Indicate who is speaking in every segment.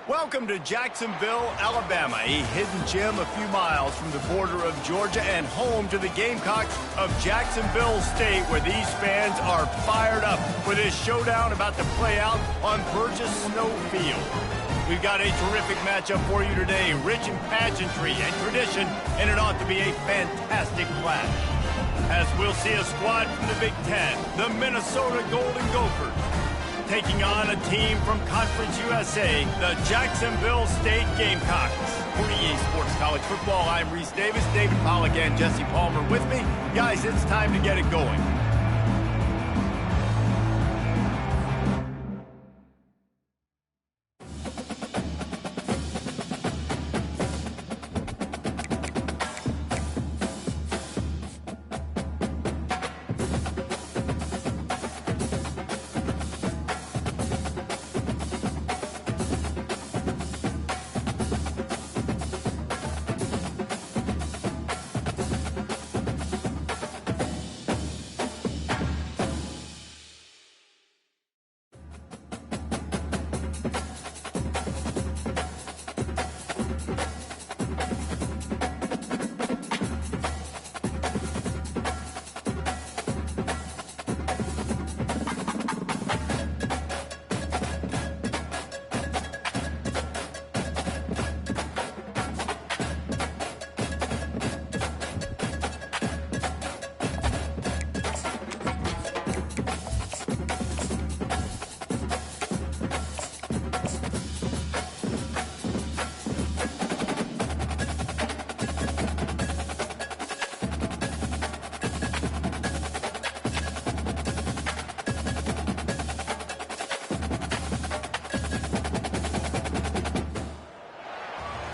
Speaker 1: Welcome to Jacksonville, Alabama, a hidden gem a few miles from the border of Georgia and home to the Gamecocks of Jacksonville State, where these fans are fired up for this showdown about to play out on Burgess Snow Field. We've got a terrific matchup for you today, rich in pageantry and tradition, and it ought to be a fantastic clash. As we'll see a squad from the Big Ten, the Minnesota Golden Gophers, taking on a team from Conference USA, the Jacksonville State Gamecocks. For EA Sports College Football, I'm Reese Davis, David Pollack, and Jesse Palmer with me. Guys, it's time to get it going.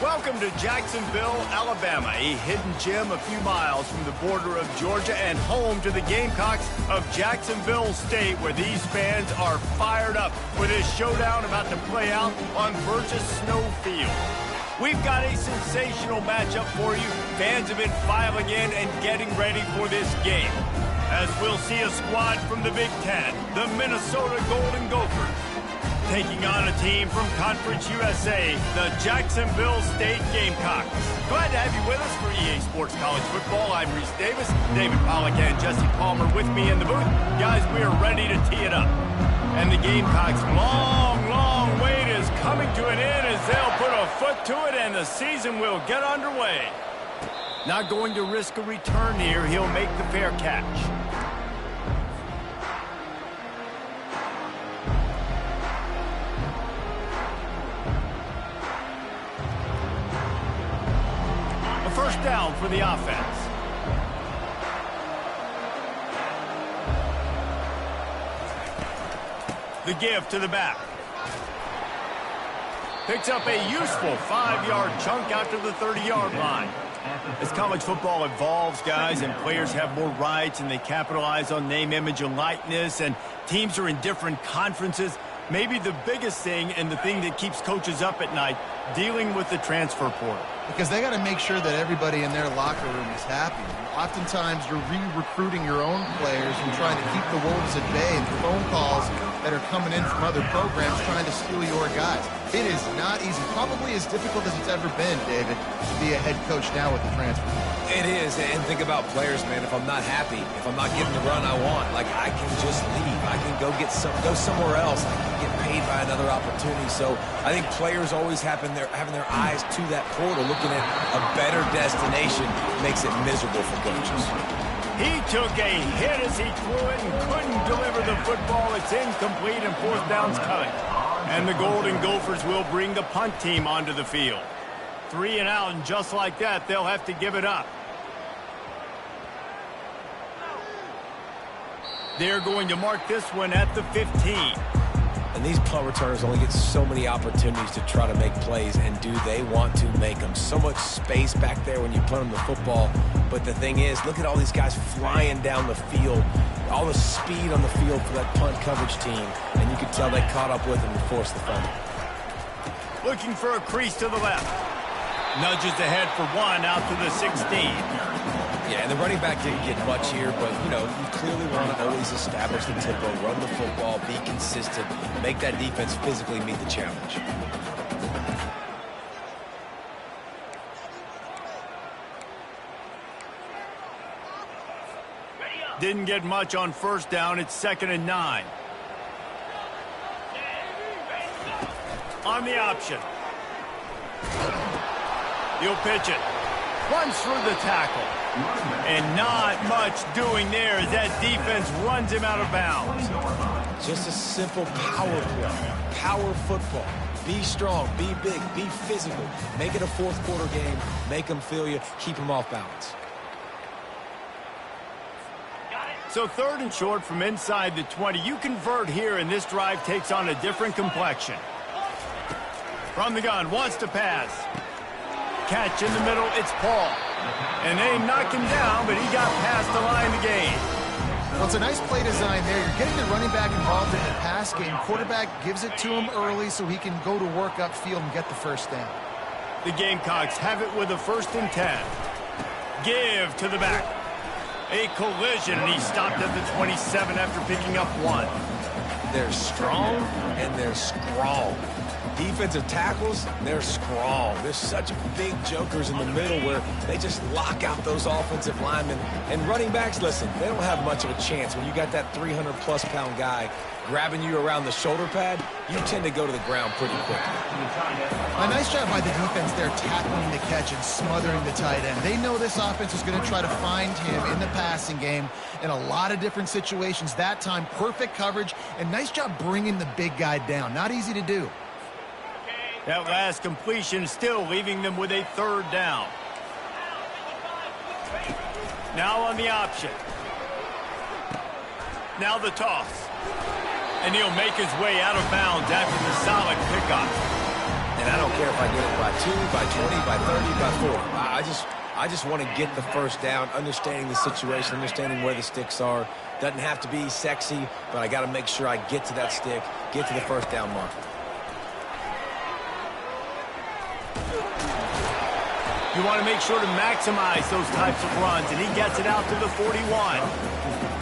Speaker 1: Welcome to Jacksonville, Alabama, a hidden gem a few miles from the border of Georgia and home to the Gamecocks of Jacksonville State, where these fans are fired up for this showdown about to play out on Burgess Snow Field. We've got a sensational matchup for you. Fans have been filing in and getting ready for this game, as we'll see a squad from the Big Ten, the Minnesota Golden Gophers, taking on a team from Conference USA, the Jacksonville State Gamecocks. Glad to have you with us for EA Sports College Football. I'm Reese Davis, David Pollack, and Jesse Palmer with me in the booth. Guys, we are ready to tee it up. And the Gamecocks' long wait is coming to an end as they'll put a foot to it and the season will get underway. Not going to risk a return here. He'll make the fair catch. First down for the offense. The give to the back. Picks up a useful 5-yard chunk out to the 30-yard line. As college football evolves, guys, and players have more rights and they capitalize on name, image, and likeness, and teams are in different conferences, maybe the biggest thing and the thing that keeps coaches up at night, dealing with the transfer portal.
Speaker 2: Because they got to make sure that everybody in their locker room is happy. Oftentimes, you're re-recruiting your own players and trying to keep the wolves at bay, and phone calls that are coming in from other programs trying to steal your guys. It is not easy. Probably as difficult as it's ever been, David, to be a head coach now with the transfer.
Speaker 3: It is, and think about players, man. If I'm not happy, if I'm not getting the run I want, like, I can just leave. I can go somewhere else. I can get paid by another opportunity. So I think players always having their eyes to that portal, looking at a better destination, makes it miserable for coaches.
Speaker 1: He took a hit as he threw it and couldn't deliver the football. It's incomplete and fourth down's coming. And the Golden Gophers will bring the punt team onto the field. 3 and out, and just like that, they'll have to give it up. They're going to mark this one at the 15.
Speaker 3: And these punt returners only get so many opportunities to try to make plays, and do they want to make them? So much space back there when you punt them the football. But the thing is, look at all these guys flying down the field, all the speed on the field for that punt coverage team, and you can tell they caught up with them and forced the fumble.
Speaker 1: Looking for a crease to the left. Nudges ahead for one out to the 16.
Speaker 3: Yeah, and the running back didn't get much here, but, you know, you clearly want to always establish the tempo, run the football, be consistent, make that defense physically meet the challenge.
Speaker 1: Didn't get much on first down. It's 2nd and 9. On the option. He'll pitch it. Runs through the tackle. And not much doing there as that defense runs him out of bounds.
Speaker 3: Just a simple power play. Power football. Be strong, be big, be physical. Make it a fourth quarter game. Make them feel you. Keep them off balance.
Speaker 1: So 3rd and short from inside the 20. You convert here, and this drive takes on a different complexion. From the gun, wants to pass. Catch in the middle, it's Paul. And they knock him down, but he got past the line of the game.
Speaker 2: Well, it's a nice play design there. You're getting the running back involved in the pass game. Quarterback gives it to him early so he can go to work upfield and get the first down.
Speaker 1: The Gamecocks have it with a 1st and 10. Give to the back. A collision, and he stopped at the 27 after picking up 1.
Speaker 3: They're strong, and they're strong. Defensive tackles, they're strong. There's such big jokers in the middle where they just lock out those offensive linemen. And running backs, listen, they don't have much of a chance. When you got that 300-plus pound guy grabbing you around the shoulder pad, you tend to go to the ground pretty quickly.
Speaker 2: A nice job by the defense there tackling the catch and smothering the tight end. They know this offense is going to try to find him in the passing game in a lot of different situations. That time, perfect coverage, and nice job bringing the big guy down. Not easy to do.
Speaker 1: That last completion still leaving them with a 3rd down. Now on the option. Now the toss. And he'll make his way out of bounds after the solid pickup.
Speaker 3: And I don't care if I get it by 2, by 20, by 30, by 40. I just want to get the first down, understanding the situation, understanding where the sticks are. Doesn't have to be sexy, but I got to make sure I get to that stick, get to the first down marker.
Speaker 1: You want to make sure to maximize those types of runs, and he gets it out to the 41.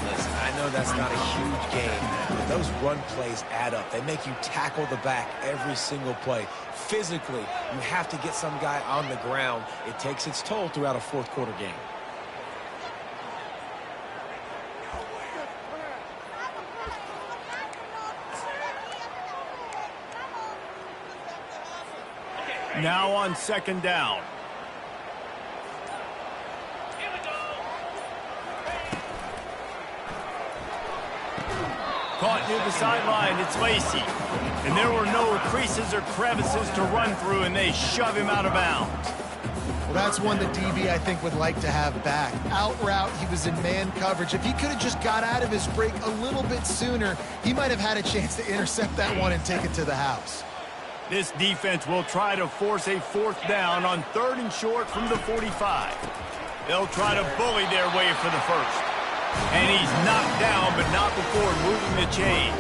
Speaker 3: Listen, I know that's not a huge game, but those run plays add up. They make you tackle the back every single play. Physically, you have to get some guy on the ground. It takes its toll throughout a fourth quarter game.
Speaker 1: Now on 2nd down. Caught near the sideline, it's Lacey. And there were no creases or crevices to run through, and they shove him out of bounds.
Speaker 2: Well, that's one that DB, I think, would like to have back. Out route, he was in man coverage. If he could have just got out of his break a little bit sooner, he might have had a chance to intercept that one and take it to the house.
Speaker 1: This defense will try to force a 4th down on 3rd and short from the 45. They'll try to bully their way for the first. And he's knocked down, but not before moving the chains.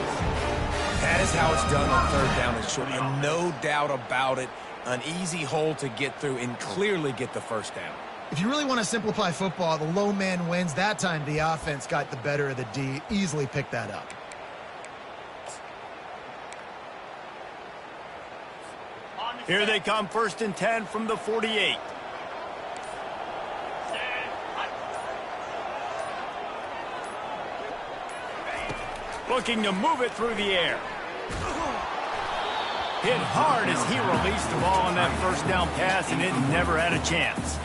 Speaker 3: That is how it's done on 3rd down and short, and no doubt about it. An easy hole to get through and clearly get the first down.
Speaker 2: If you really want to simplify football, the low man wins. That time the offense got the better of the D. Easily picked that up.
Speaker 1: Here they come, 1st and 10 from the 48. Looking to move it through the air. Hit hard as he released the ball on that 1st down pass, and it never had a chance.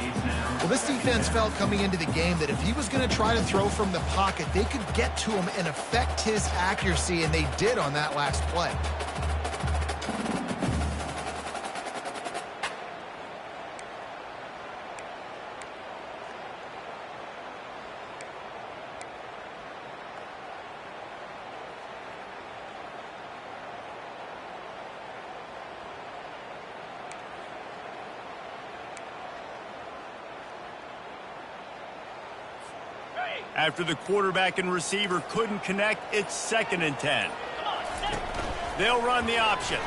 Speaker 2: Well, this defense felt coming into the game that if he was going to try to throw from the pocket, they could get to him and affect his accuracy, and they did on that last play.
Speaker 1: After the quarterback and receiver couldn't connect, it's 2nd and 10. They'll run the option.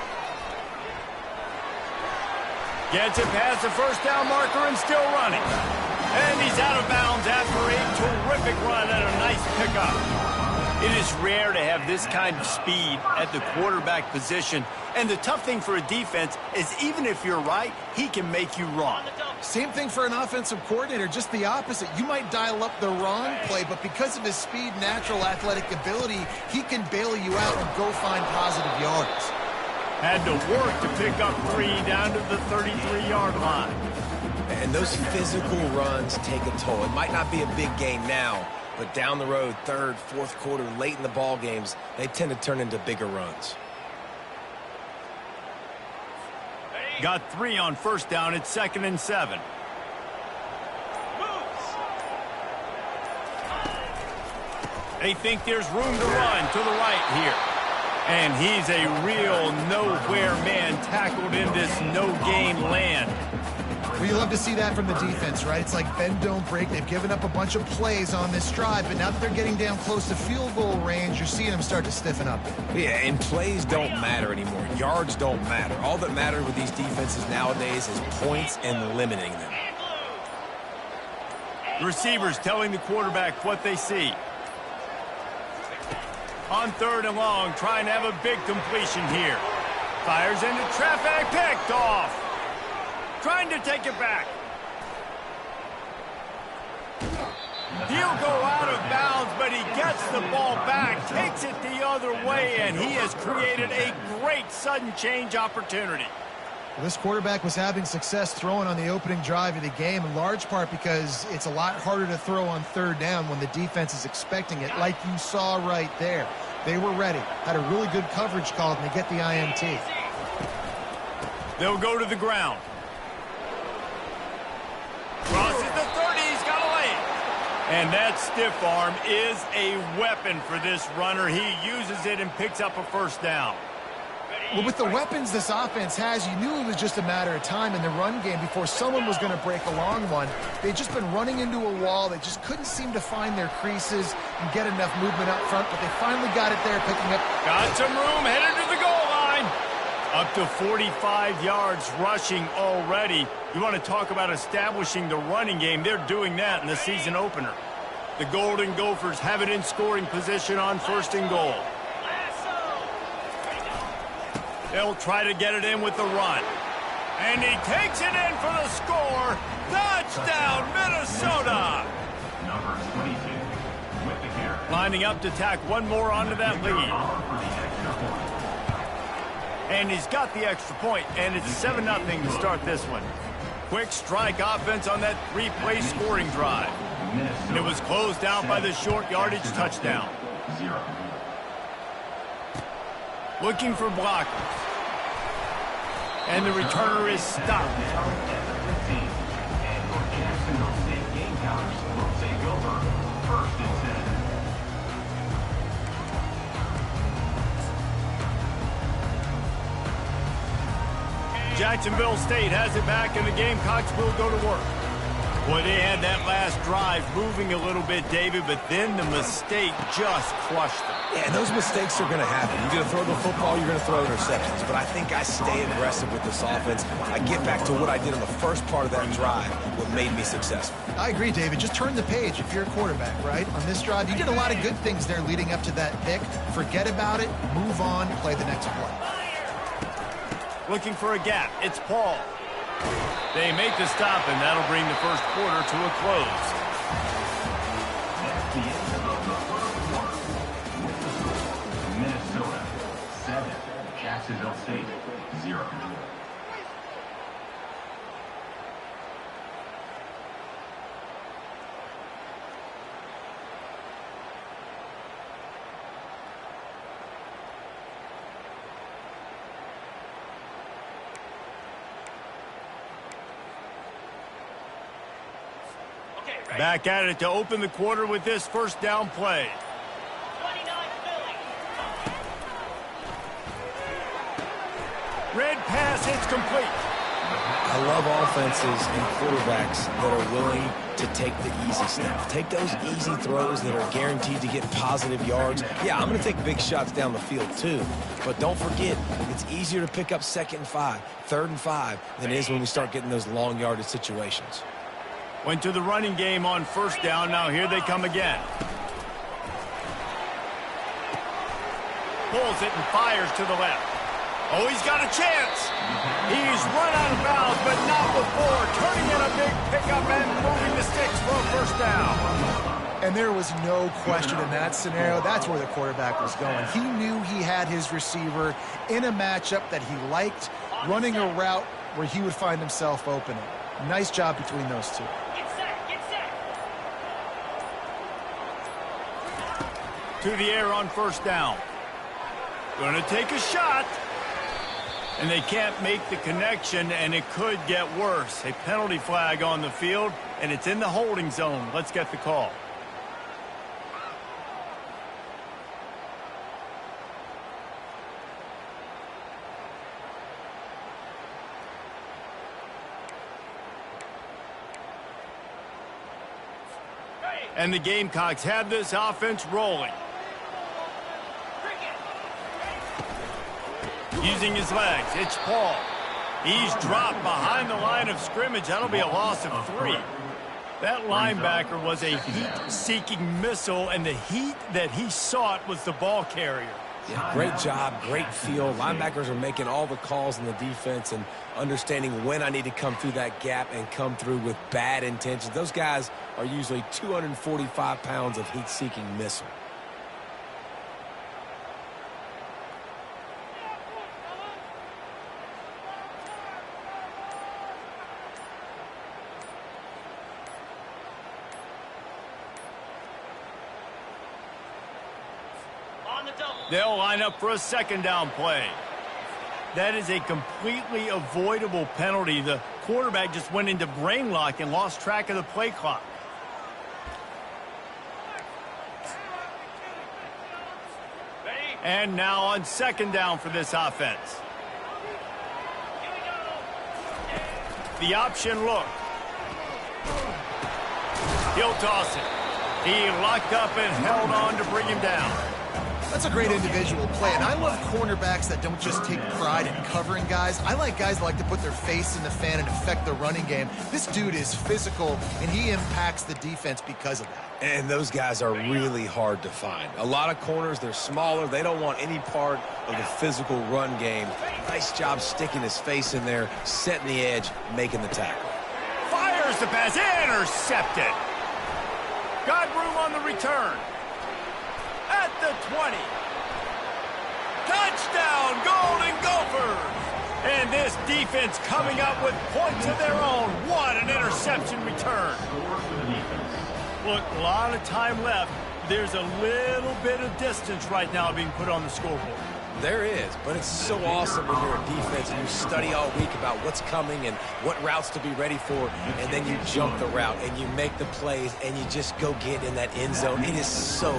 Speaker 1: Gets it past the 1st down marker and still running. And he's out of bounds after a terrific run and a nice pickup. It is rare to have this kind of speed at the quarterback position. And the tough thing for a defense is even if you're right, he can make you wrong.
Speaker 2: Same thing for an offensive coordinator, just the opposite. You might dial up the wrong play, but because of his speed, natural athletic ability, he can bail you out and go find positive yards.
Speaker 1: Had to work to pick up 3 down to the 33-yard line.
Speaker 3: And those physical runs take a toll. It might not be a big gain now, but down the road, third, fourth quarter, late in the ball games, they tend to turn into bigger runs.
Speaker 1: Got 3 on first down. It's 2nd and 7. They think there's room to run to the right here. And he's a real nowhere man tackled in this no-gain land.
Speaker 2: Well, you love to see that from the defense, right? It's like bend, don't break. They've given up a bunch of plays on this drive, but now that they're getting down close to field goal range, you're seeing them start to stiffen up.
Speaker 3: Yeah, and plays don't matter anymore. Yards don't matter. All that matters with these defenses nowadays is points and limiting them.
Speaker 1: Receivers telling the quarterback what they see. On 3rd and long, trying to have a big completion here. Fires into traffic, picked off. Trying to take it back. He'll go out of bounds, but he gets the ball back, takes it the other way, and he has created a great sudden change opportunity.
Speaker 2: Well, this quarterback was having success throwing on the opening drive of the game, in large part because it's a lot harder to throw on 3rd down when the defense is expecting it, like you saw right there. They were ready, had a really good coverage call, and they get the INT.
Speaker 1: They'll go to the ground. Crosses the 30, he's got a lane. And that stiff arm is a weapon for this runner. He uses it and picks up a first down.
Speaker 2: Well, with the weapons this offense has, you knew it was just a matter of time in the run game before someone was going to break a long one. They'd just been running into a wall. They just couldn't seem to find their creases and get enough movement up front, but they finally got it there, picking up.
Speaker 1: Got some room, headed to the goal line. Up to 45 yards rushing already. You want to talk about establishing the running game. They're doing that in the season opener. The Golden Gophers have it in scoring position on 1st and goal. They'll try to get it in with the run. And he takes it in for the score. Touchdown, Minnesota!
Speaker 4: Number 22 with the carry.
Speaker 1: Lining up to tack one more onto that lead. And he's got the extra point, and it's 7-0 to start this one. Quick strike offense on that 3-play scoring drive. And it was closed out by the short yardage touchdown. Looking for blockers. And the returner is stopped. Jacksonville State has it back, and the Gamecocks will go to work. Boy, they had that last drive moving a little bit, David, but then the mistake just crushed them.
Speaker 3: Yeah, and those mistakes are going to happen. You're going to throw the football, you're going to throw interceptions. But I think I stay aggressive with this offense. I get back to what I did on the first part of that drive, what made me successful.
Speaker 2: I agree, David. Just turn the page if you're a quarterback, right? On this drive, you did a lot of good things there leading up to that pick. Forget about it, move on, play the next play.
Speaker 1: Looking for a gap. It's Paul. They make the stop, and that'll bring the first quarter to a close.
Speaker 4: That's the end of the first quarter. Minnesota 7, Jacksonville State 0.
Speaker 1: Back at it to open the quarter with this first down play. Red pass, it's complete.
Speaker 3: I love offenses and quarterbacks that are willing to take the easy stuff. Take those easy throws that are guaranteed to get positive yards. Yeah, I'm going to take big shots down the field too. But don't forget, it's easier to pick up 2nd and 5, 3rd and 5 than it is when we start getting those long yardage situations.
Speaker 1: Went to the running game on first down. Now here they come again. Pulls it and fires to the left. Oh, he's got a chance. He's run out of bounds, but not before turning in a big pickup and moving the sticks for a first down.
Speaker 5: And there was no question in that scenario. That's where the quarterback was going. He knew he had his receiver in a matchup that he liked, running a route where he would find himself opening. Nice job between those two.
Speaker 1: To the air on first down. Going to take a shot. And they can't make the connection, and it could get worse. A penalty flag on the field, and it's in the holding zone. Let's get the call. And the Gamecocks have this offense rolling. Using his legs, it's Paul. He's dropped behind the line of scrimmage. That'll be a loss of 3. That linebacker was a heat-seeking missile, and the heat that he sought was the ball carrier.
Speaker 3: Yeah, great job, great feel. Linebackers are making all the calls in the defense and understanding when I need to come through that gap and come through with bad intentions. Those guys are usually 245 pounds of heat-seeking missile.
Speaker 1: They'll line up for a second down play. That is a completely avoidable penalty. The quarterback just went into brain lock and lost track of the play clock. And now on second down for this offense. The option look. He'll toss it. He locked up and held on to bring him down.
Speaker 2: That's a great individual play, and I love cornerbacks that don't just take pride in covering guys. I like guys that like to put their face in the fan and affect the running game. This dude is physical, and he impacts the defense because of that.
Speaker 3: And those guys are really hard to find. A lot of corners, they're smaller. They don't want any part of the physical run game. Nice job sticking his face in there, setting the edge, making the tackle.
Speaker 1: Fires the pass, intercepted. Got room on the return. At the 20. Touchdown, Golden Gophers! And this defense coming up with points of their own. What an interception return. Look, a lot of time left. There's a little bit of distance right now being put on the scoreboard.
Speaker 3: There is, but it's so awesome when you're a defense and you study all week about what's coming and what routes to be ready for, and then you jump the route and you make the plays and you just go get in that end zone. It is so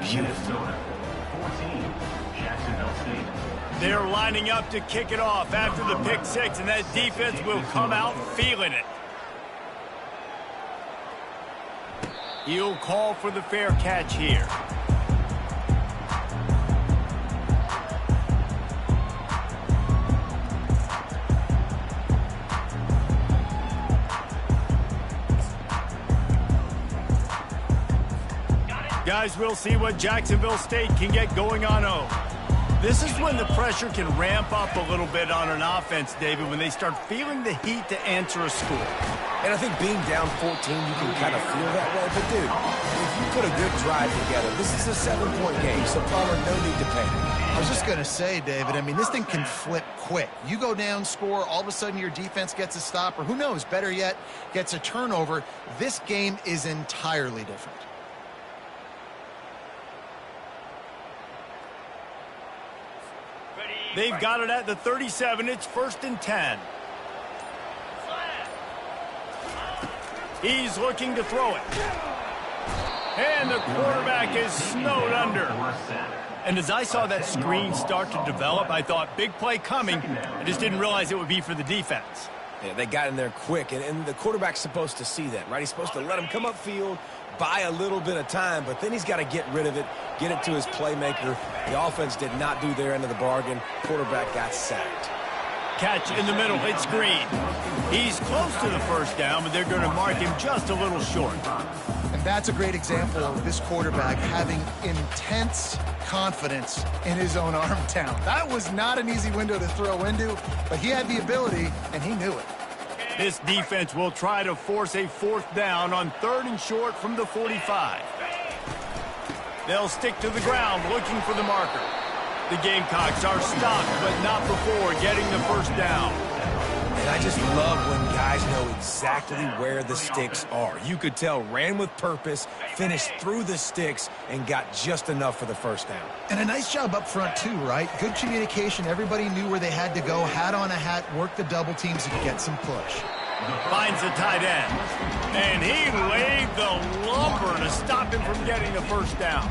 Speaker 3: beautiful.
Speaker 4: 14, Jacksonville State.
Speaker 1: They're lining up to kick it off after the pick six, and that defense will come out feeling it. He'll call for the fair catch here. Guys, we'll see what Jacksonville State can get going on O. This is when the pressure can ramp up a little bit on an offense, David, when they start feeling the heat to answer a score.
Speaker 3: And I think being down 14, you can kind of feel that way. But, dude, if you put a good drive together, this is a 7-point game, so Palmer, no need to panic.
Speaker 2: I was just going to say, David, I mean, this thing can flip quick. You go down, score, all of a sudden your defense gets a stop, or who knows, better yet, gets a turnover. This game is entirely different.
Speaker 1: They've got it at the 37. It's 1st and 10. He's looking to throw it. And the quarterback is snowed under. And as I saw that screen start to develop, I thought, big play coming. I just didn't realize it would be for the defense.
Speaker 3: Yeah, they got in there quick, and the quarterback's supposed to see that, right? He's supposed to let him come upfield, buy a little bit of time, but then he's got to get rid of it, get it to his playmaker. The offense did not do their end of the bargain. Quarterback got sacked.
Speaker 1: Catch in the middle, it's Green. He's close to the first down, but they're going to mark him just a little short.
Speaker 5: And that's a great example of this quarterback having intense confidence in his own arm talent. That was not an easy window to throw into, but he had the ability, and he knew it.
Speaker 1: This defense will try to force a 4th down on 3rd and short from the 45. They'll stick to the ground looking for the marker. The Gamecocks are stopped, but not before getting the 1st down.
Speaker 3: And I just love when guys know exactly where the sticks are. You could tell ran with purpose, finished through the sticks, and got just enough for the 1st down.
Speaker 5: And a nice job up front, too, right? Good communication. Everybody knew where they had to go. Hat on a hat, work the double teams, and get some push.
Speaker 1: Finds the tight end. And he laid the lumber to stop him from getting the 1st down.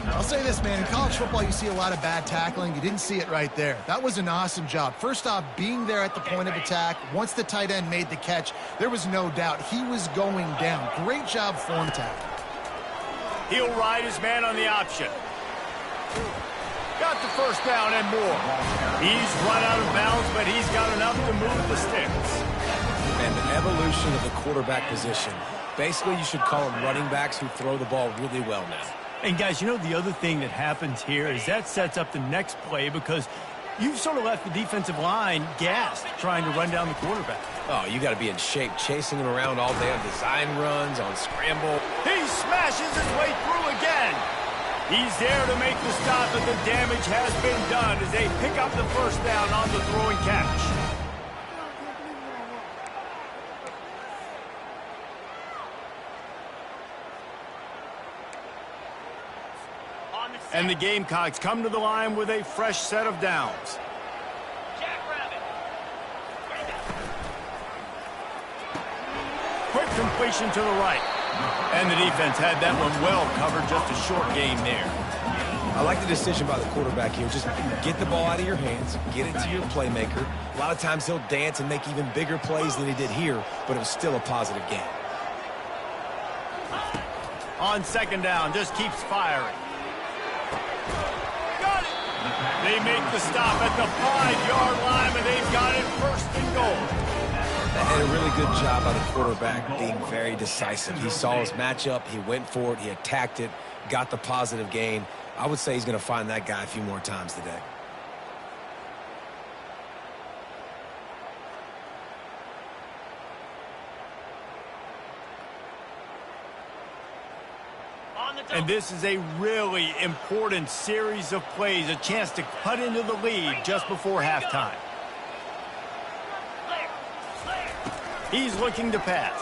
Speaker 5: I'll say this, man. In college football, you see a lot of bad tackling. You didn't see it right there. That was an awesome job. First off, being there at the point of attack. Once the tight end made the catch, there was no doubt he was going down. Great job form tackle.
Speaker 1: He'll ride his man on the option. Got the 1st down and more. He's run out of bounds, but he's got enough to move the sticks.
Speaker 3: And the evolution of the quarterback position. Basically, you should call them running backs who throw the ball really well now.
Speaker 1: And guys, you know the other thing that happens here is that sets up the next play because you've sort of left the defensive line gassed trying to run down the quarterback.
Speaker 3: Oh, you got to be in shape chasing him around all day on design runs, on scramble.
Speaker 1: He smashes his way through again. He's there to make the stop, but the damage has been done as they pick up the 1st down on the throwing catch. And the Gamecocks come to the line with a fresh set of downs. Quick completion to the right. And the defense had that one well covered, just a short gain there.
Speaker 3: I like the decision by the quarterback here. Just get the ball out of your hands, get it to your playmaker. A lot of times he'll dance and make even bigger plays than he did here, but it was still a positive game.
Speaker 1: On 2nd down, just keeps firing. Got it! They make the stop at the 5-yard line, and they've got it 1st and goal.
Speaker 3: And a really good job by the quarterback being very decisive. He saw his matchup, he went for it, he attacked it, got the positive gain. I would say he's going to find that guy a few more times today.
Speaker 1: And this is a really important series of plays, a chance to cut into the lead just before halftime. He's looking to pass.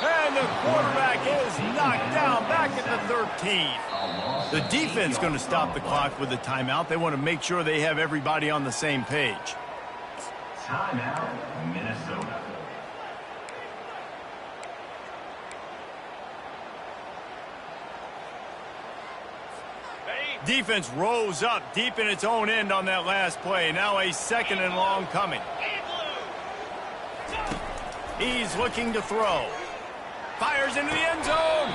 Speaker 1: And the quarterback is knocked down back at the 13. The defense going to stop the clock with a timeout. They want to make sure they have everybody on the same page.
Speaker 4: Timeout, Minnesota.
Speaker 1: Defense rose up deep in its own end on that last play. Now a 2nd and long coming. He's looking to throw. Fires into the end zone.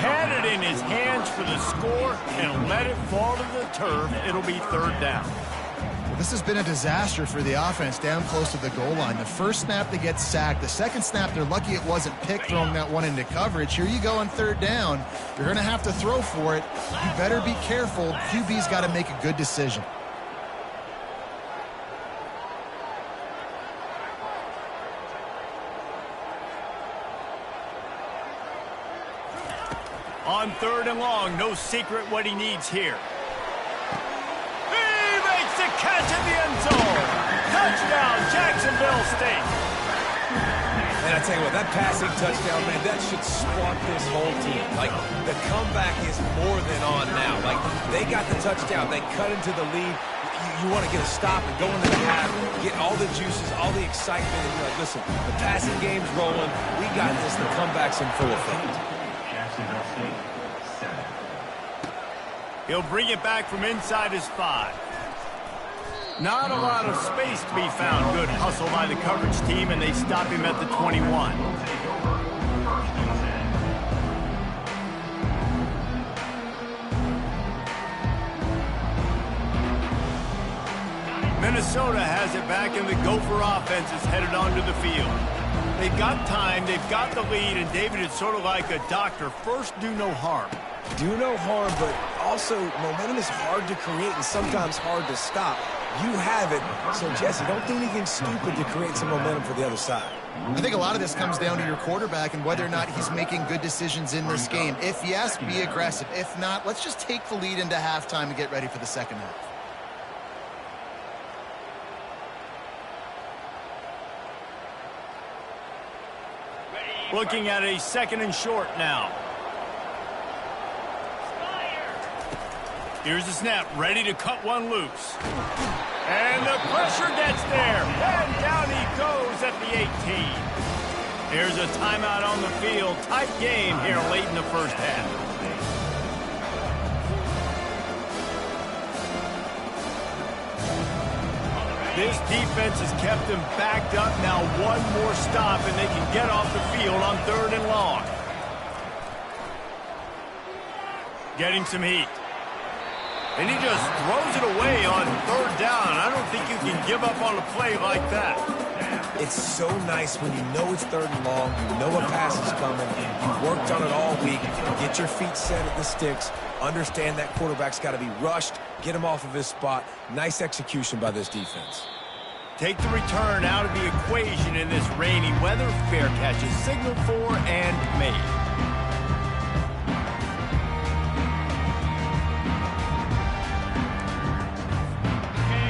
Speaker 1: Had it in his hands for the score and let it fall to the turf. It'll be 3rd down.
Speaker 5: This has been a disaster for the offense down close to the goal line. The 1st snap, they get sacked. The 2nd snap, they're lucky it wasn't picked, throwing that one into coverage. Here you go on 3rd down. You're going to have to throw for it. You better be careful. QB's got to make a good decision.
Speaker 1: On 3rd and long, no secret what he needs here. The catch in the end zone. Touchdown, Jacksonville State.
Speaker 3: And I tell you what, that passing touchdown, man, that should spark this whole team. Like, the comeback is more than on now. Like, they got the touchdown. They cut into the lead. You want to get a stop and go into the half, get all the juices, all the excitement, and be like, listen, the passing game's rolling. We got this. The comeback's in full effect.
Speaker 4: Jacksonville State, 7.
Speaker 1: He'll bring it back from inside his 5. Not a lot of space to be found. Good hustle by the coverage team, and they stop him at the 21. Minnesota has it back, and the Gopher offense is headed onto the field. They've got time, they've got the lead, and David, it's sort of like a doctor. First, do no harm.
Speaker 3: Do no harm, but also momentum is hard to create and sometimes hard to stop. You have it, so Jesse, don't do anything stupid to create some momentum for the other side.
Speaker 2: I think a lot of this comes down to your quarterback and whether or not he's making good decisions in this game. If yes, be aggressive. If not, let's just take the lead into halftime and get ready for the second half.
Speaker 1: Looking at a 2nd and short now. Here's the snap, ready to cut one loose. And the pressure gets there. And down he goes at the 18. Here's a timeout on the field. Tight game here late in the first half. This defense has kept them backed up. Now one more stop, and they can get off the field on 3rd and long. Getting some heat. And he just throws it away on 3rd down. I don't think you can give up on a play like that.
Speaker 3: It's so nice when you know it's 3rd and long, you know a pass is coming, you worked on it all week, get your feet set at the sticks, understand that quarterback's got to be rushed, get him off of his spot. Nice execution by this defense.
Speaker 1: Take the return out of the equation in this rainy weather. Fair catch is signaled for and made.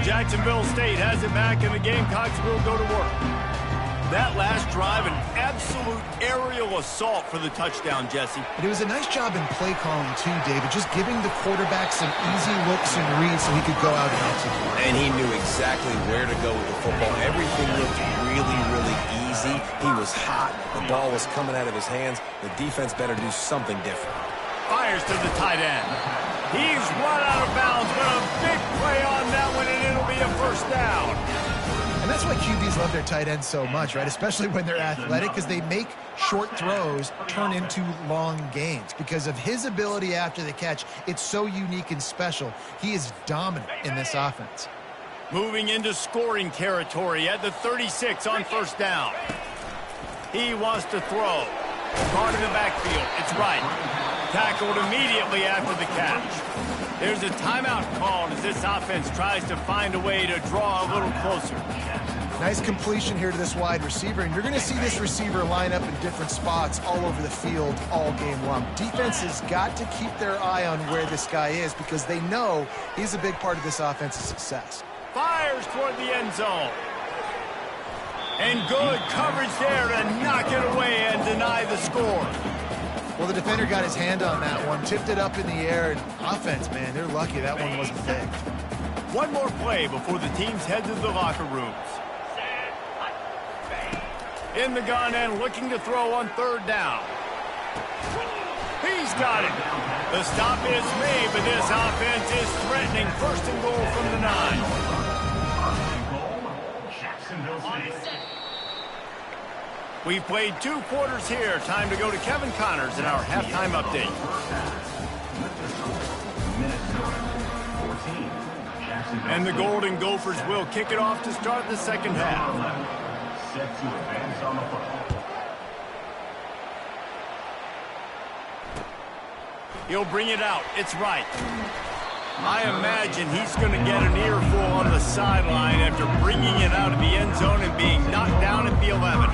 Speaker 1: Jacksonville State has it back, and the Gamecocks will go to work. That last drive, an absolute aerial assault for the touchdown, Jesse.
Speaker 5: But it was a nice job in play calling, too, David, just giving the quarterback some easy looks and reads so he could go out and execute.
Speaker 3: And he knew exactly where to go with the football. Everything looked really, really easy. He was hot. The ball was coming out of his hands. The defense better do something different.
Speaker 1: Fires to the tight end. He's run out of bounds, but a big play on that one, and it'll be a first down.
Speaker 5: And that's why QBs love their tight ends so much, right? Especially when they're athletic, because they make short throws turn into long gains. Because of his ability after the catch, it's so unique and special. He is dominant in this offense.
Speaker 1: Moving into scoring territory at the 36 on first down. He wants to throw. Caught in the backfield. It's right. Tackled immediately after the catch. There's a timeout called as this offense tries to find a way to draw a little closer.
Speaker 5: Nice completion here to this wide receiver, and you're going to see this receiver line up in different spots all over the field all game long. Defense has got to keep their eye on where this guy is because they know he's a big part of this offense's success.
Speaker 1: Fires toward the end zone. And good coverage there to knock it away and deny the score.
Speaker 5: Well, the defender got his hand on that one, tipped it up in the air, and offense, man, they're lucky that one wasn't big.
Speaker 1: One more play before the teams head to the locker rooms. In the gun and looking to throw on third down. He's got it. The stop is made, but this offense is threatening. First and goal from the 9. We've played 2 quarters here. Time to go to Kevin Connors in our halftime update. And the Golden Gophers will kick it off to start the second half.
Speaker 4: Set to advance on the football.
Speaker 1: He'll bring it out. It's right. I imagine he's going to get an earful on the sideline after bringing it out of the end zone and being knocked down at the 11.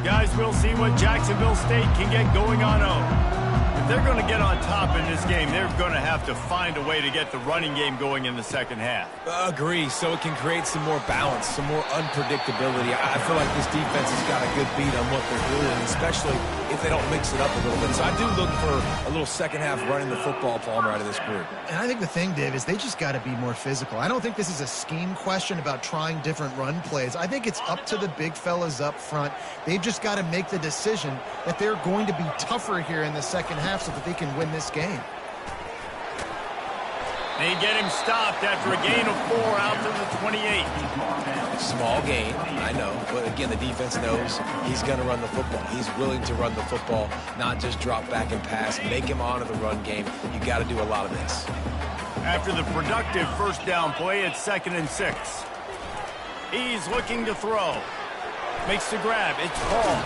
Speaker 1: Guys, we'll see what Jacksonville State can get going on home. If they're going to get on top in this game, they're going to have to find a way to get the running game going in the second half.
Speaker 3: Agree, so it can create some more balance, some more unpredictability. I feel like this defense has got a good beat on what they're doing, especially if they don't mix it up a little bit. So I do look for a little second half running the football, Palmer, out of this group.
Speaker 5: And I think the thing, Dave, is they just got to be more physical. I don't think this is a scheme question about trying different run plays. I think it's up to the big fellas up front. They've just got to make the decision that they're going to be tougher here in the second half so that they can win this game.
Speaker 1: They get him stopped after a gain of 4 out to the 28.
Speaker 3: Small gain, I know. But again, the defense knows he's going to run the football. He's willing to run the football, not just drop back and pass. Make him honor the run game. You got to do a lot of this.
Speaker 1: After the productive first down play, it's 2nd and 6. He's looking to throw. Makes the grab. It's Paul.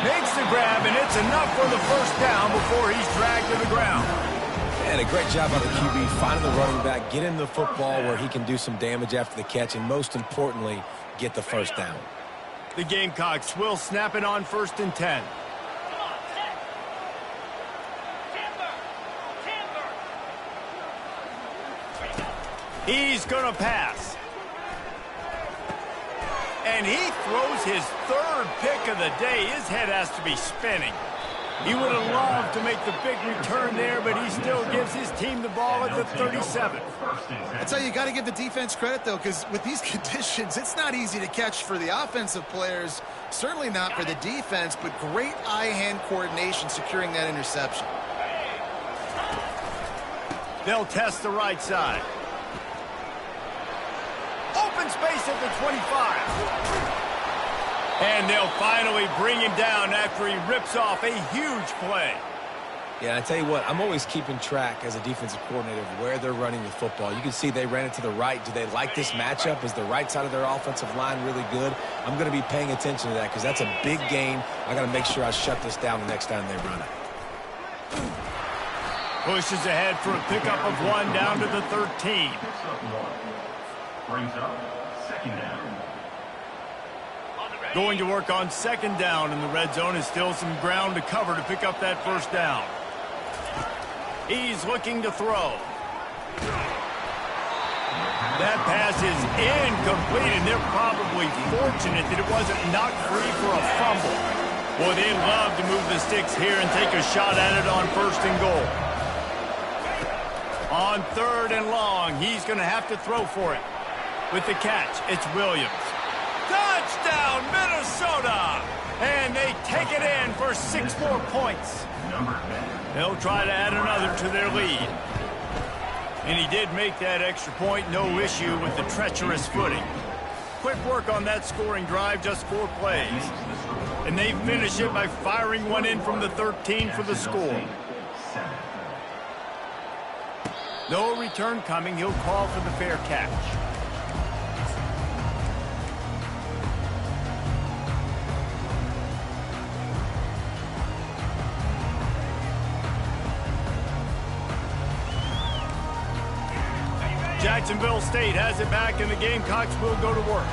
Speaker 1: Makes the grab, and it's enough for the first down before he's dragged to the ground.
Speaker 3: And a great job by the QB, finding the running back, get him the football where he can do some damage after the catch, and most importantly, get the first down.
Speaker 1: The Gamecocks will snap it on 1st and 10. He's going to pass. And he throws his 3rd pick of the day. His head has to be spinning. He would have loved to make the big return there, but he still gives his team the ball at the 37.
Speaker 5: That's how you got to give the defense credit, though, because with these conditions, it's not easy to catch for the offensive players, certainly not for the defense, but great eye-hand coordination securing that interception.
Speaker 1: They'll test the right side. Open space at the 25. And they'll finally bring him down after he rips off a huge play.
Speaker 3: Yeah, I tell you what, I'm always keeping track as a defensive coordinator of where they're running the football. You can see they ran it to the right. Do they like this matchup? Is the right side of their offensive line really good? I'm going to be paying attention to that because that's a big gain. I got to make sure I shut this down the next time they run it.
Speaker 1: Pushes ahead for a pickup of 1 down to the 13.
Speaker 4: Brings up 2nd down.
Speaker 1: Going to work on 2nd down in the red zone. Is still some ground to cover to pick up that first down. He's looking to throw. That pass is incomplete, and they're probably fortunate that it wasn't knocked free for a fumble. Boy, they love to move the sticks here and take a shot at it on 1st and goal. On 3rd and long, he's going to have to throw for it. With the catch, it's Williams. Touchdown, Minnesota! And they take it in for 6 more points. They'll try to add another to their lead. And he did make that extra point, no issue with the treacherous footing. Quick work on that scoring drive, just 4 plays. And they finish it by firing one in from the 13 for the score. No return coming. He'll call for the fair catch. Jacksonville State has it back, and the Gamecocks will go to work.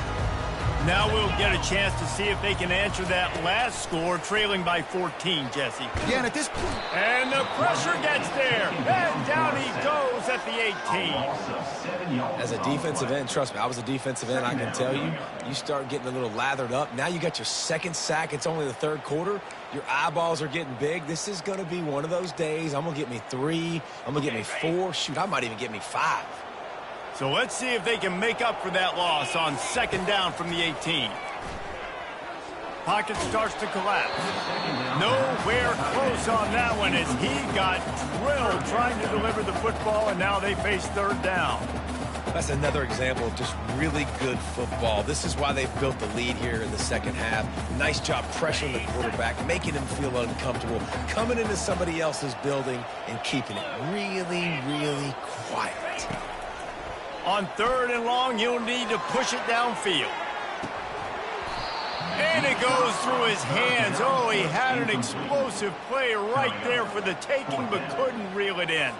Speaker 1: Now we'll get a chance to see if they can answer that last score, trailing by 14, Jesse.
Speaker 5: Yeah, and at this point...
Speaker 1: And the pressure gets there, and down he goes at the 18.
Speaker 3: As a defensive end, trust me, I was a defensive end, I can tell you, you start getting a little lathered up. Now you got your 2nd sack. It's only the 3rd quarter. Your eyeballs are getting big. This is going to be one of those days. I'm going to get me 3. I'm going to get me 4. Shoot, I might even get me 5.
Speaker 1: So let's see if they can make up for that loss on 2nd down from the 18. Pocket starts to collapse. Nowhere close on that one as he got drilled trying to deliver the football, and now they face 3rd down.
Speaker 3: That's another example of just really good football. This is why they've built the lead here in the 2nd half. Nice job pressuring the quarterback, making him feel uncomfortable, coming into somebody else's building and keeping it really, really quiet.
Speaker 1: On 3rd and long, he'll need to push it downfield. And it goes through his hands. Oh, he had an explosive play right there for the taking, but couldn't reel it in.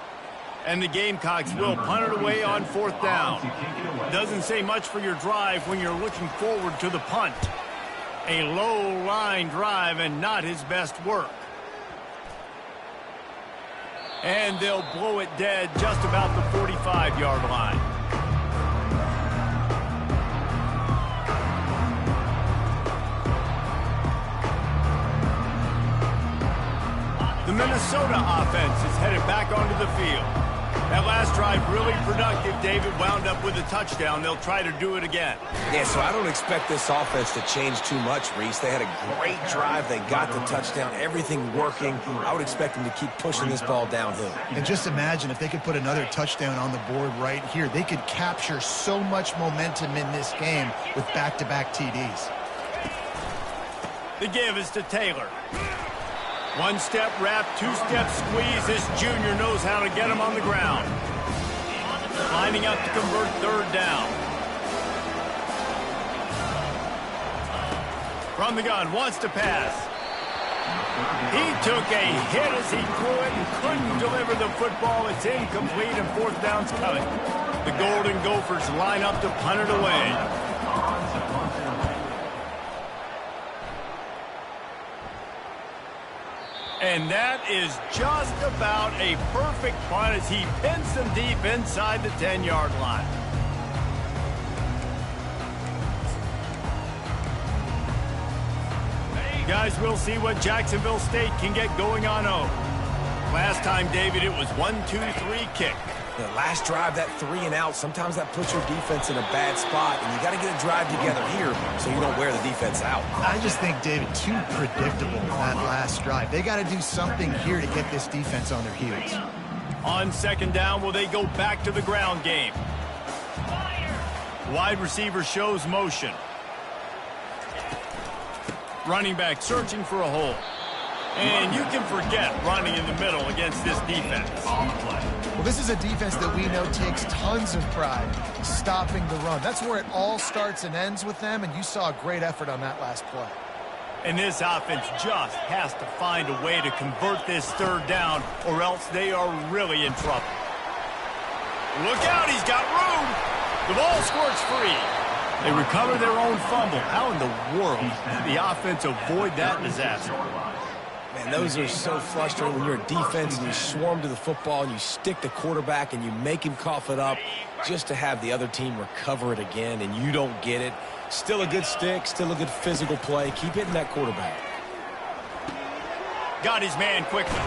Speaker 1: And the Gamecocks will punt it away on 4th down. Doesn't say much for your drive when you're looking forward to the punt. A low-line drive and not his best work. And they'll blow it dead just about the 45-yard line. The Minnesota offense is headed back onto the field. That last drive really productive. David wound up with a touchdown. They'll try to do it again.
Speaker 3: Yeah, so I don't expect this offense to change too much, Reese. They had a great drive. They got the touchdown. Everything working. I would expect them to keep pushing this ball downhill.
Speaker 5: And just imagine if they could put another touchdown on the board right here. They could capture so much momentum in this game with back-to-back TDs.
Speaker 1: The give is to Taylor. One-step wrap, two-step squeeze. This junior knows how to get him on the ground. Lining up to convert third down. From the gun, wants to pass. He took a hit as he threw it and couldn't deliver the football. It's incomplete and fourth down's coming. The Golden Gophers line up to punt it away. And that is just about a perfect punt as he pins them deep inside the 10-yard line. Guys, we'll see what Jacksonville State can get going on O. Last time, David, it was 1-2-3 kick.
Speaker 3: The last drive, that 3-and-out, sometimes that puts your defense in a bad spot, and you got to get a drive together here so you don't wear the defense out.
Speaker 5: I just think, David, too predictable that last drive. They got to do something here to get this defense on their heels.
Speaker 1: On second down, will they go back to the ground game? Wide receiver shows motion. Running back searching for a hole. And you can forget running in the middle against this defense.
Speaker 5: Well, this is a defense that we know takes tons of pride stopping the run. That's where it all starts and ends with them, and you saw a great effort on that last play.
Speaker 1: And this offense just has to find a way to convert this third down, or else they are really in trouble. Look out, he's got room. The ball squirts free. They recover their own fumble. How in the world did the offense avoid that disaster?
Speaker 3: Man, those are so frustrating when you're a defense and you swarm to the football and you stick the quarterback and you make him cough it up just to have the other team recover it again and you don't get it. Still a good stick, still a good physical play. Keep hitting that quarterback.
Speaker 1: Got his man quickly.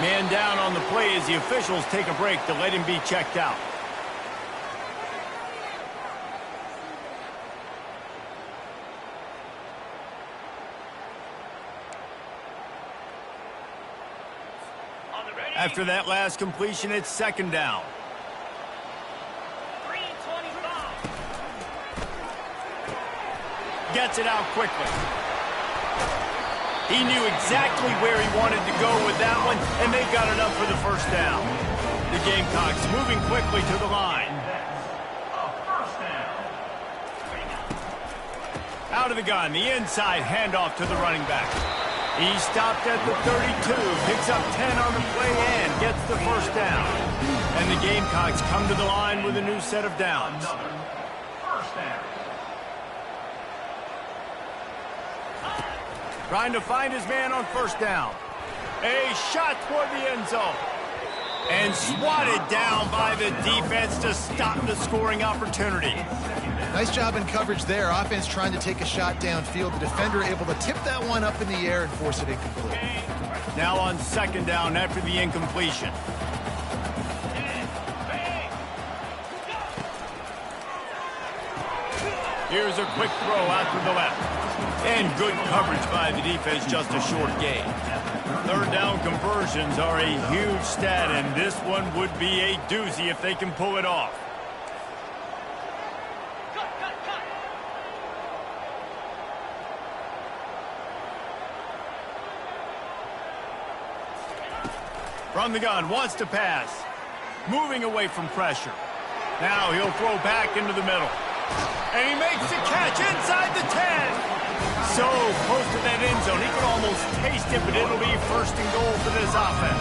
Speaker 1: Man down on the play as the officials take a break to let him be checked out. After that last completion, it's second down. Gets it out quickly. He knew exactly where he wanted to go with that one, and they got enough for the first down. The Gamecocks moving quickly to the line. Out of the gun, the inside handoff to the running back. He stopped at the 32, picks up 10 on the play and gets the first down. And the Gamecocks come to the line with a new set of downs. Trying to find his man on first down. A shot toward the end zone. And swatted down by the defense to stop the scoring opportunity.
Speaker 5: Nice job in coverage there. Offense trying to take a shot downfield. The defender able to tip that one up in the air and force it incomplete.
Speaker 1: Now on second down after the incompletion. Here's a quick throw out to the left. And good coverage by the defense, just a short gain. Third down conversions are a huge stat, and this one would be a doozy if they can pull it off. From the gun, wants to pass. Moving away from pressure. Now he'll throw back into the middle. And he makes the catch inside the 10. So close to that end zone, he could almost taste it, but it'll be first and goal for this offense.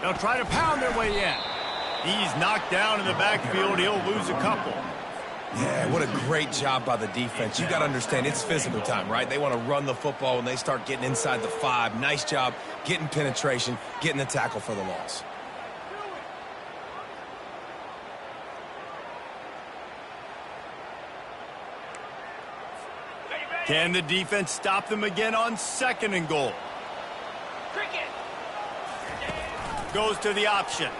Speaker 1: They'll try to pound their way in. He's knocked down in the backfield. He'll lose a couple.
Speaker 3: Yeah, what a great job by the defense. You got to understand, it's physical time, right? They want to run the football when they start getting inside the 5. Nice job getting penetration, getting the tackle for the loss.
Speaker 1: Can the defense stop them again on 2nd and goal? Goes to the option.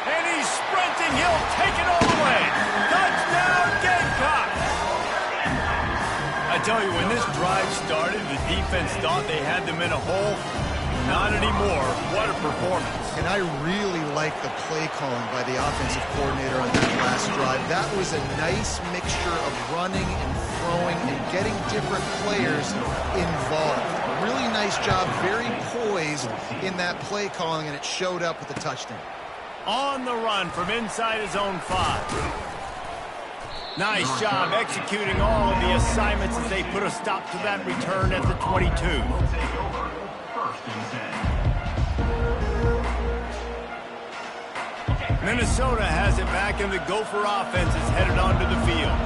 Speaker 1: And he's sprinting. He'll take it all the way. Touchdown, Gamecocks! I tell you, when this drive started, the defense thought they had them in a hole. Not anymore. What a performance.
Speaker 2: And I really like the play calling by the offensive coordinator on that last drive. That was a nice mixture of running and throwing and getting different players involved. Really nice job, very poised in that play calling, and it showed up with the touchdown.
Speaker 1: On the run from inside his own 5. Nice job executing all of the assignments as they put a stop to that return at the 22. Minnesota has it back, and the Gopher offense is headed onto the field.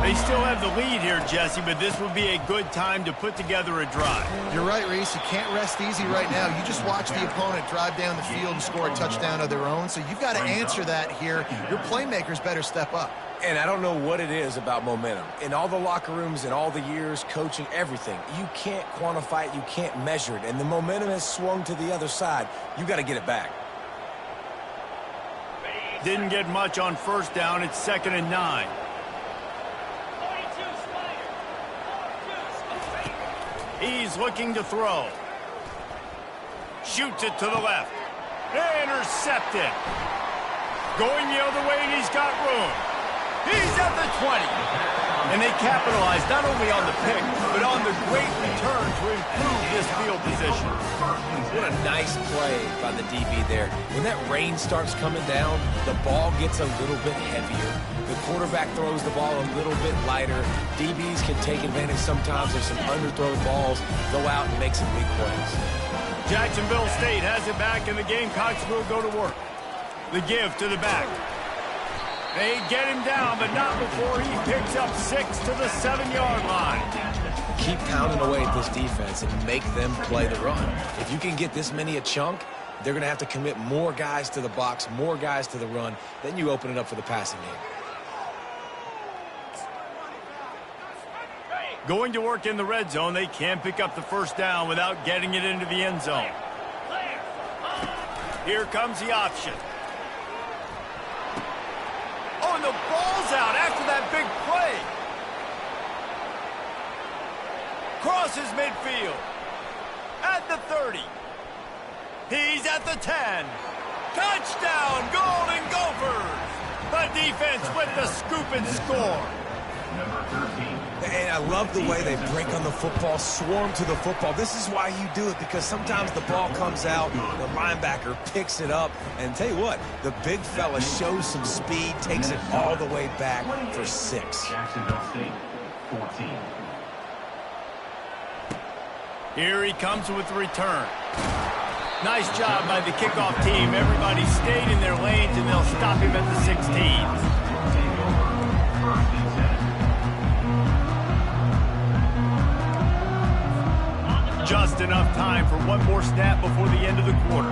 Speaker 1: They still have the lead here, Jesse, but this would be a good time to put together a drive.
Speaker 2: You're right, Reese. You can't rest easy right now. You just watch the opponent drive down the field and score a touchdown of their own, so you've got to answer that here. Your playmakers better step up.
Speaker 3: And I don't know what it is about momentum. In all the locker rooms, in all the years, coaching, everything, you can't quantify it, you can't measure it. And the momentum has swung to the other side. You got to get it back.
Speaker 1: Didn't get much on 1st down. It's 2nd and 9. He's looking to throw. Shoots it to the left. Intercepted. Going the other way, and he's got room. He's at the 20. And they capitalized not only on the pick, but on the great return to improve this field position.
Speaker 3: What a nice play by the DB there. When that rain starts coming down, the ball gets a little bit heavier. The quarterback throws the ball a little bit lighter. DBs can take advantage sometimes of some underthrown balls, go out and make some big plays.
Speaker 1: Jacksonville State has it back, and the Gamecocks will go to work. The give to the back. They get him down, but not before he picks up 6 to the 7-yard line.
Speaker 3: Keep pounding away at this defense and make them play the run. If you can get this many a chunk, they're going to have to commit more guys to the box, more guys to the run. Then you open it up for the passing game.
Speaker 1: Going to work in the red zone, they can pick up the 1st down without getting it into the end zone. Here comes the option. Oh, and the ball's out after that big play. Crosses midfield. At the 30. He's at the 10. Touchdown, Golden Gophers. The defense with the scoop and score.
Speaker 4: Number 13.
Speaker 3: And I love the way they break on the football, swarm to the football. This is why you do it, because sometimes the ball comes out, the linebacker picks it up, and tell you what, the big fella shows some speed, takes it all the way back for 6.
Speaker 4: Jacksonville State, 14.
Speaker 1: Here he comes with the return. Nice job by the kickoff team. Everybody stayed in their lanes, and they'll stop him at the 16. Just enough time for one more snap before the end of the quarter.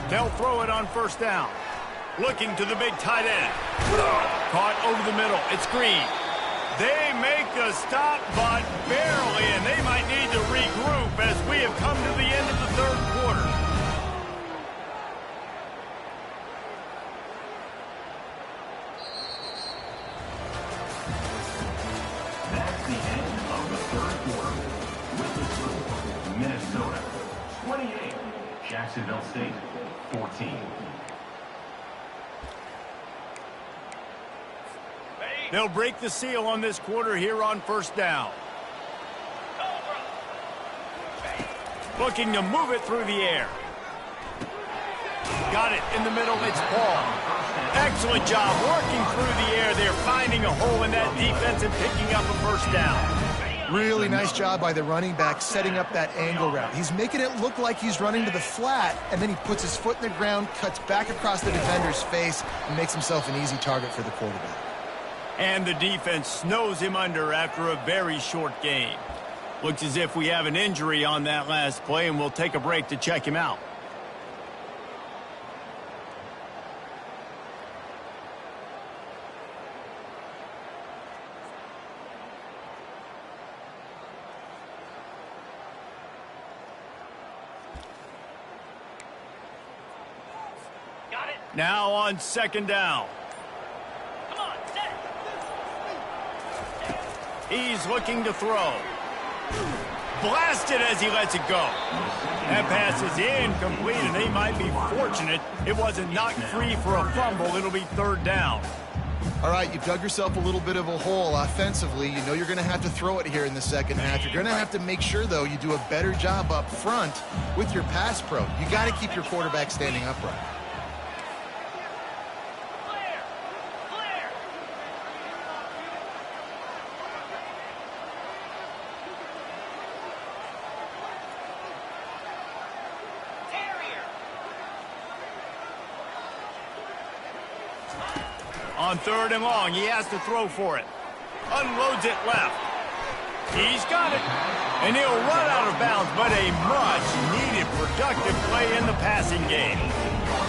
Speaker 1: They'll throw it on 1st down. Looking to the big tight end. Caught over the middle. It's Green. They make the stop, but barely, and they might need to regroup as we have come to the end of the 3rd quarter.
Speaker 4: That's the end of the 3rd quarter. With the score, Minnesota 28, Jacksonville State 14.
Speaker 1: They'll break the seal on this quarter here on 1st down. Looking to move it through the air. Got it in the middle. It's Paul. Excellent job working through the air. They're finding a hole in that defense and picking up a 1st down.
Speaker 5: Really nice job by the running back setting up that angle route. He's making it look like he's running to the flat, and then he puts his foot in the ground, cuts back across the defender's face, and makes himself an easy target for the quarterback.
Speaker 1: And the defense snows him under after a very short game. Looks as if we have an injury on that last play, and we'll take a break to check him out. Now on second down. He's looking to throw. Blasted as he lets it go. That pass is incomplete, and they might be fortunate it wasn't knocked free for a fumble. It'll be third down.
Speaker 2: All right, you've dug yourself a little bit of a hole offensively. You know you're going to have to throw it here in the second half. You're going to have to make sure, though, you do a better job up front with your pass pro. You got to keep your quarterback standing upright.
Speaker 1: On third and long, he has to throw for it. Unloads it left. He's got it. And he'll run out of bounds, but a much-needed productive play in the passing game.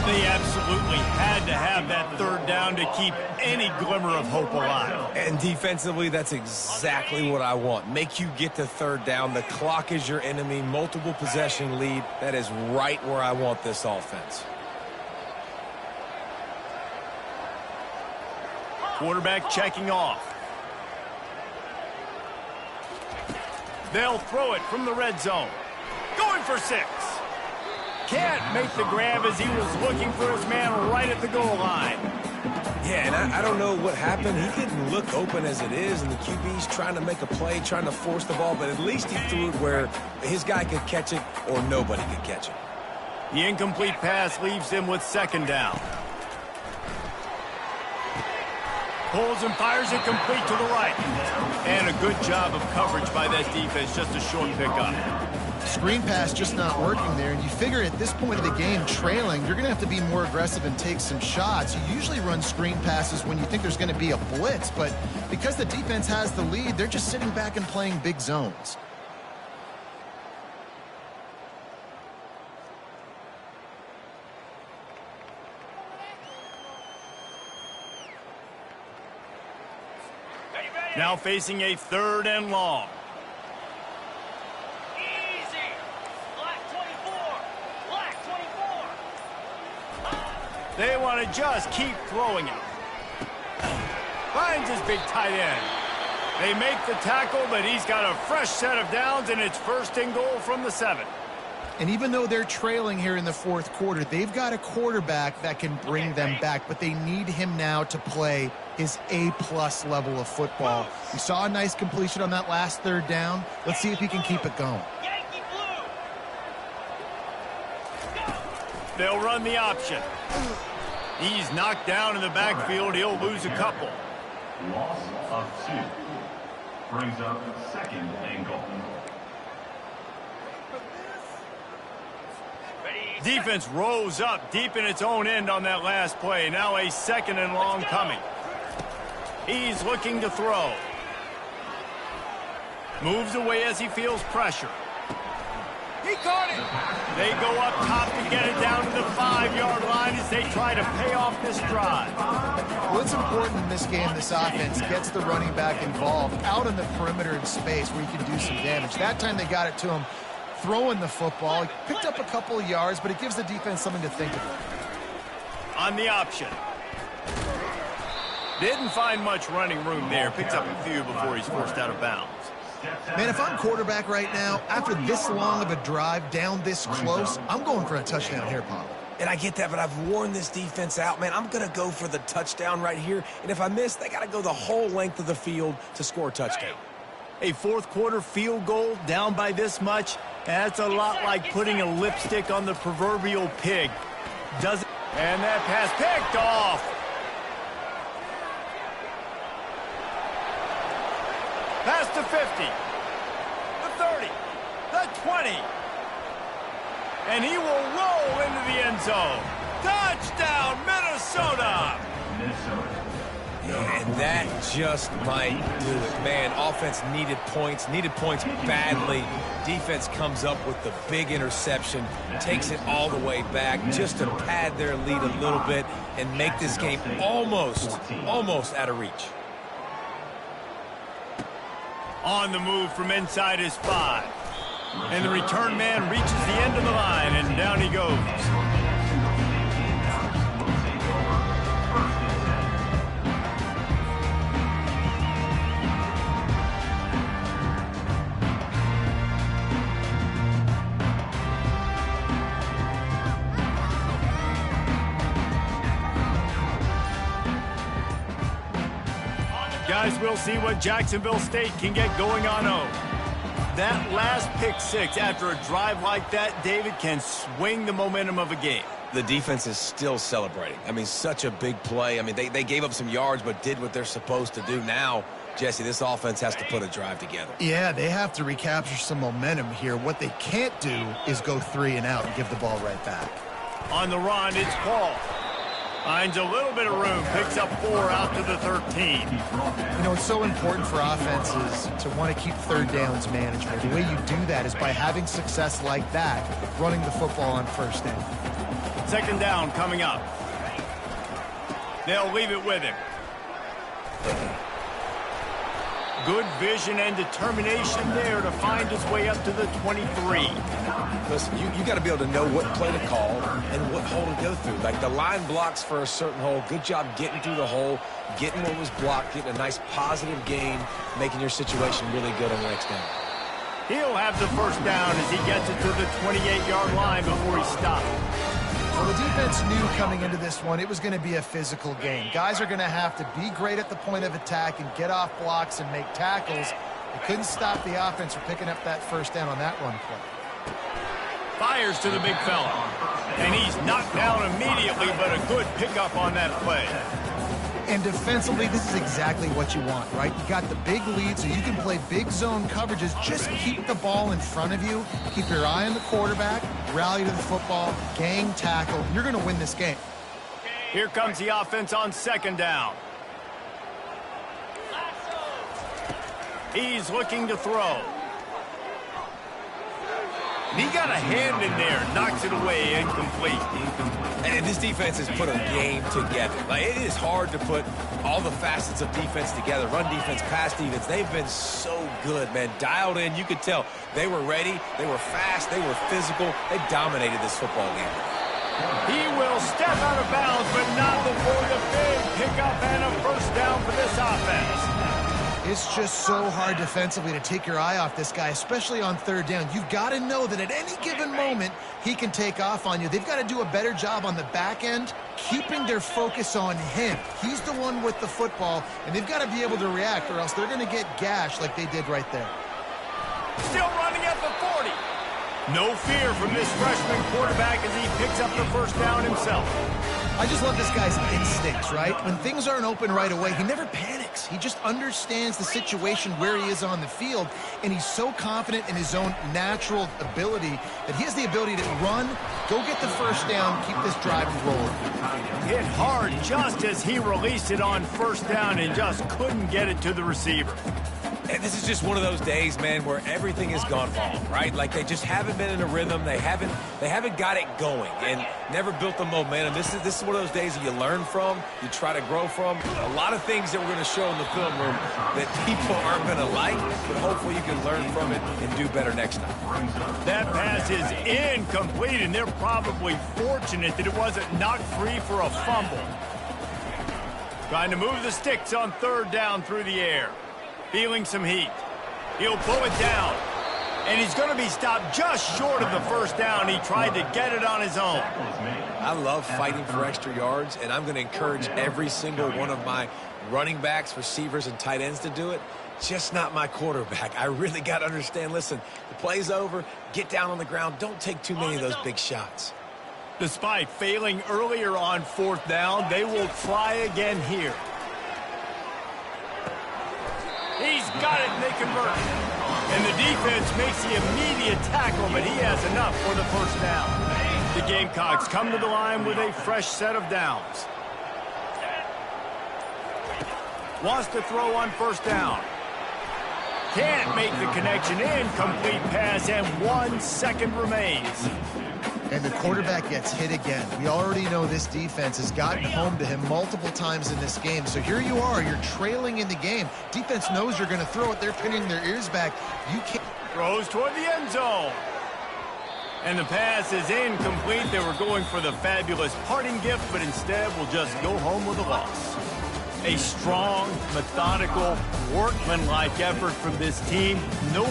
Speaker 1: They absolutely had to have that third down to keep any glimmer of hope alive.
Speaker 3: And defensively, that's exactly what I want. Make you get to third down. The clock is your enemy. Multiple possession lead. That is right where I want this offense.
Speaker 1: Quarterback checking off. They'll throw it from the red zone. Going for 6. Can't make the grab as he was looking for his man right at the goal line.
Speaker 3: Yeah, and I don't know what happened. He didn't look open as it is, and the QB's trying to make a play, trying to force the ball, but at least he threw it where his guy could catch it or nobody could catch it.
Speaker 1: The incomplete pass leaves him with second down. Pulls and fires it complete to the right. And a good job of coverage by that defense, just a short pickup.
Speaker 2: Screen pass just not working there, and you figure at this point of the game, trailing, you're going to have to be more aggressive and take some shots. You usually run screen passes when you think there's going to be a blitz, but because the defense has the lead, they're just sitting back and playing big zones.
Speaker 1: Now facing a third and long.
Speaker 6: Easy. Black 24. Black 24.
Speaker 1: They want to just keep throwing it. Finds his big tight end. They make the tackle, but he's got a fresh set of downs, and it's first and goal from the 7.
Speaker 2: And even though they're trailing here in the fourth quarter, they've got a quarterback that can bring them back, but they need him now to play his A-plus level of football. We saw a nice completion on that last third down. Let's see if he can keep it going.
Speaker 6: Yankee blue.
Speaker 1: They'll run the option. He's knocked down in the backfield. He'll lose a couple.
Speaker 4: Loss of 2. Brings up second and goal.
Speaker 1: Defense rose up deep in its own end on that last play. Now a second and long coming. He's looking to throw. Moves away as he feels pressure. He caught it. They go up top to get it down to the 5-yard line as they try to pay off this drive.
Speaker 2: What's important in this game, this offense gets the running back involved out on the perimeter in space where he can do some damage. That time they got it to him throwing the football. He picked up a couple of yards, but it gives the defense something to think about.
Speaker 1: On the option. Didn't find much running room there. Picks up a few before he's forced out of bounds.
Speaker 2: Man, if I'm quarterback right now, after this long of a drive down this close, I'm going for a touchdown here, Pop.
Speaker 3: And I get that, but I've worn this defense out, man. I'm going to go for the touchdown right here. And if I miss, they got to go the whole length of the field to score a touchdown.
Speaker 1: A fourth quarter field goal down by this much, that's a lot like putting a lipstick on the proverbial pig. Doesn't, and that pass picked off. Pass to 50, the 30, the 20. And he will roll into the end zone. Touchdown, Minnesota!
Speaker 3: Yeah, and that just might do it. Man, offense needed points badly. Defense comes up with the big interception, takes it all the way back just to pad their lead a little bit and make this game almost out of reach.
Speaker 1: On the move from inside his 5. And the return man reaches the end of the line, and down he goes. guys, we'll see what Jacksonville State can get going on 0. That last pick six after a drive like that, David, can swing the momentum of a game.
Speaker 3: The defense is still celebrating. I mean, such a big play. I mean, they gave up some yards but did what they're supposed to do. Now, Jesse, this offense has to put a drive together.
Speaker 5: Yeah, they have to recapture some momentum here. What they can't do is go 3 and out and give the ball right back.
Speaker 1: On the run, it's Paul. Finds a little bit of room, picks up 4 out to the 13.
Speaker 5: You know, it's so important for offenses to want to keep third downs manageable. The way you do that is by having success like that, running the football on first down.
Speaker 1: Second down coming up. They'll leave it with him. Good vision and determination there to find his way up to the 23.
Speaker 3: Listen, you got to be able to know what play to call and what hole to go through. Like the line blocks for a certain hole. Good job getting through the hole, getting what was blocked, getting a nice positive gain, making your situation really good on the next down.
Speaker 1: He'll have the first down as he gets it to the 28-yard line before he stops.
Speaker 5: Well, the defense knew coming into this one it was going to be a physical game. Guys are going to have to be great at the point of attack and get off blocks and make tackles. They couldn't stop the offense from picking up that first down on that run play.
Speaker 1: Fires to the big fella. And he's knocked down immediately, but a good pickup on that play.
Speaker 5: And defensively, this is exactly what you want, right? You got the big lead, so you can play big zone coverages. Just keep the ball in front of you. Keep your eye on the quarterback. Rally to the football. Gang tackle. You're going to win this game.
Speaker 1: Here comes the offense on second down. He's looking to throw. He got a hand in there, knocks it away, incomplete.
Speaker 3: And this defense has put a game together. Like, it is hard to put all the facets of defense together. Run defense, pass defense. They've been so good, man. Dialed in. You could tell they were ready. They were fast. They were physical. They dominated this football game.
Speaker 1: He will step out of bounds, but not before the big pickup and a first down for this offense.
Speaker 5: It's just so hard defensively to take your eye off this guy, especially on third down. You've got to know that at any given moment, he can take off on you. They've got to do a better job on the back end, keeping their focus on him. He's the one with the football, and they've got to be able to react, or else they're going to get gashed like they did right there.
Speaker 1: Still running at the 40. No fear from this freshman quarterback as he picks up the first down himself.
Speaker 5: I just love this guy's instincts, right? When things aren't open right away, he never panics. He just understands the situation where he is on the field, and he's so confident in his own natural ability that he has the ability to run, go get the first down, keep this drive rolling.
Speaker 1: Hit hard just as he released it on first down and just couldn't get it to the receiver.
Speaker 3: And this is just one of those days, man, where everything has gone wrong, right? Like they just haven't been in a rhythm. They haven't got it going and never built the momentum. This is one of those days that you learn from, you try to grow from. A lot of things that we're going to show in the film room that people aren't going to like, but hopefully you can learn from it and do better next time.
Speaker 1: That pass is incomplete, and they're probably fortunate that it wasn't knocked free for a fumble. Trying to move the sticks on third down through the air. Feeling some heat. He'll pull it down. And he's going to be stopped just short of the first down. He tried to get it on his own.
Speaker 3: I love fighting for extra yards, and I'm going to encourage every single one of my running backs, receivers, and tight ends to do it. Just not my quarterback. I really got to understand, listen, the play's over. Get down on the ground. Don't take too many of those big shots.
Speaker 1: Despite failing earlier on fourth down, they will try again here. He's got it, and they convert. And the defense makes the immediate tackle, but he has enough for the first down. The Gamecocks come to the line with a fresh set of downs. Wants to throw on first down. Can't make the connection. Incomplete pass, and 1 second remains.
Speaker 5: And the quarterback gets hit again. We already know this defense has gotten home to him multiple times in this game. So here you are, you're trailing in the game. Defense knows you're going to throw it. They're pinning their ears back. You can't.
Speaker 1: Throws toward the end zone. And the pass is incomplete. They were going for the fabulous parting gift, but instead will just go home with a loss. A strong, methodical, workmanlike effort from this team. No